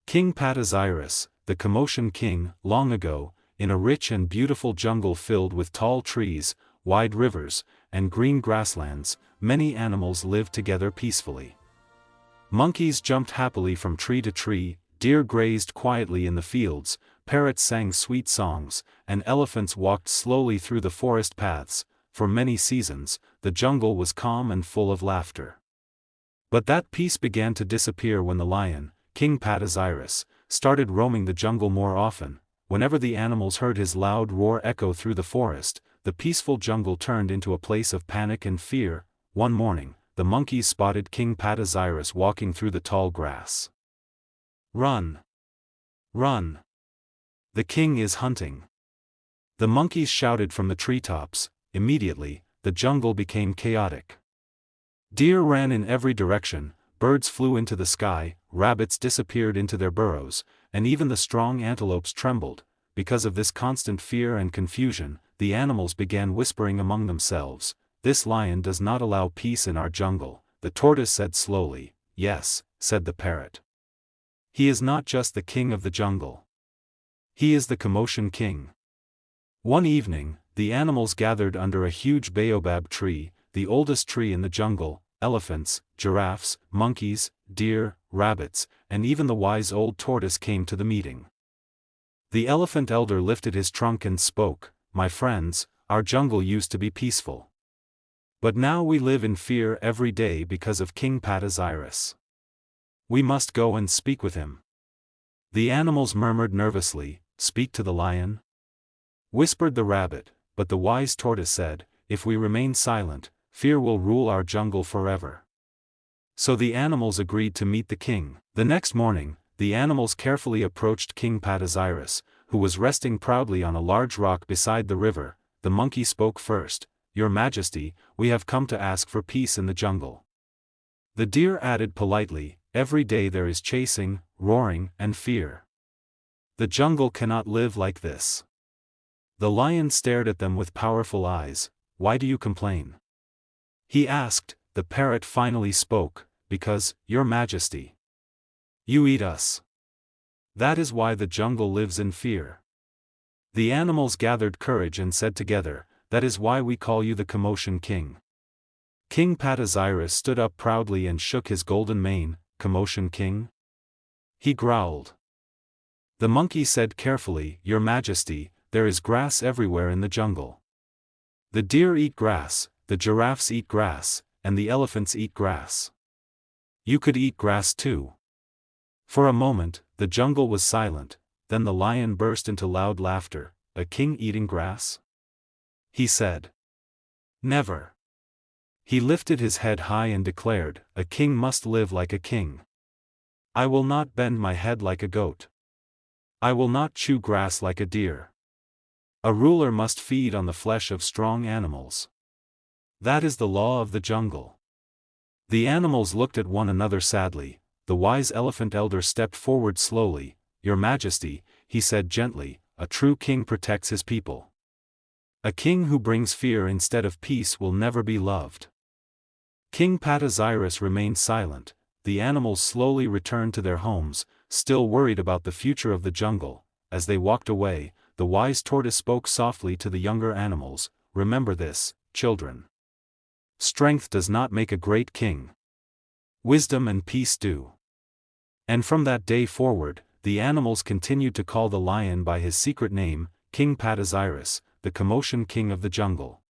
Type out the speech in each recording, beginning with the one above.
King Patazarus, the Commotion king, long ago, in a rich and beautiful jungle filled with tall trees, wide rivers, and green grasslands, many animals lived together peacefully. Monkeys jumped happily from tree to tree, deer grazed quietly in the fields, parrots sang sweet songs, and elephants walked slowly through the forest paths. For many seasons, the jungle was calm and full of laughter. But that peace began to disappear when the lion, King Patazarus, started roaming the jungle more often. Whenever the animals heard his loud roar echo through the forest, the peaceful jungle turned into a place of panic and fear. One morning, the monkeys spotted King Patazarus walking through the tall grass. "Run! Run! The king is hunting!" The monkeys shouted from the treetops. Immediately, the jungle became chaotic. Deer ran in every direction, birds flew into the sky, rabbits disappeared into their burrows, and even the strong antelopes trembled. Because of this constant fear and confusion, the animals began whispering among themselves. "This lion does not allow peace in our jungle," the tortoise said slowly. "Yes," said the parrot. "He is not just the king of the jungle. He is the Commotion king." One evening, the animals gathered under a huge baobab tree, the oldest tree in the jungle. Elephants, giraffes, monkeys, deer, rabbits, and even the wise old tortoise came to the meeting. The elephant elder lifted his trunk and spoke. "My friends, our jungle used to be peaceful. But now we live in fear every day because of King Patazarus. We must go and speak with him." The animals murmured nervously. "Speak to the lion?" whispered the rabbit, but the wise tortoise said, "If we remain silent, fear will rule our jungle forever." So the animals agreed to meet the king. The next morning, the animals carefully approached King Patazarus, who was resting proudly on a large rock beside the river. The monkey spoke first. "Your Majesty, we have come to ask for peace in the jungle." The deer added politely, "Every day there is chasing, roaring, and fear. The jungle cannot live like this." The lion stared at them with powerful eyes. "Why do you complain?" he asked. The parrot finally spoke, "Because, Your Majesty, you eat us. That is why the jungle lives in fear." The animals gathered courage and said together, "That is why we call you the Commotion king." King Patazarus stood up proudly and shook his golden mane. "Commotion king?" he growled. The monkey said carefully, "Your Majesty, there is grass everywhere in the jungle. The deer eat grass, the giraffes eat grass, and the elephants eat grass. You could eat grass too." For a moment, the jungle was silent, then the lion burst into loud laughter. "A king eating grass?" he said. "Never." He lifted his head high and declared, "A king must live like a king. I will not bend my head like a goat. I will not chew grass like a deer. A ruler must feed on the flesh of strong animals. That is the law of the jungle." The animals looked at one another sadly. The wise elephant elder stepped forward slowly. "Your Majesty," he said gently, "a true king protects his people. A king who brings fear instead of peace will never be loved." King Patazarus remained silent. The animals slowly returned to their homes, still worried about the future of the jungle. As they walked away, the wise tortoise spoke softly to the younger animals. "Remember this, children. Strength does not make a great king. Wisdom and peace do." And from that day forward, the animals continued to call the lion by his secret name, King Patazarus, the Commotion king of the jungle.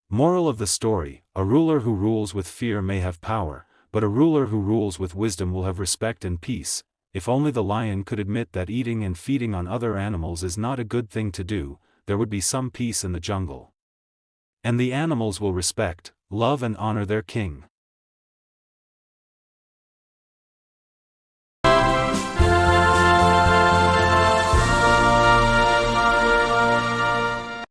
Moral of the story: a ruler who rules with fear may have power, but a ruler who rules with wisdom will have respect and peace. If only the lion could admit that eating and feeding on other animals is not a good thing to do, there would be some peace in the jungle. And the animals will respect, love and honor their king.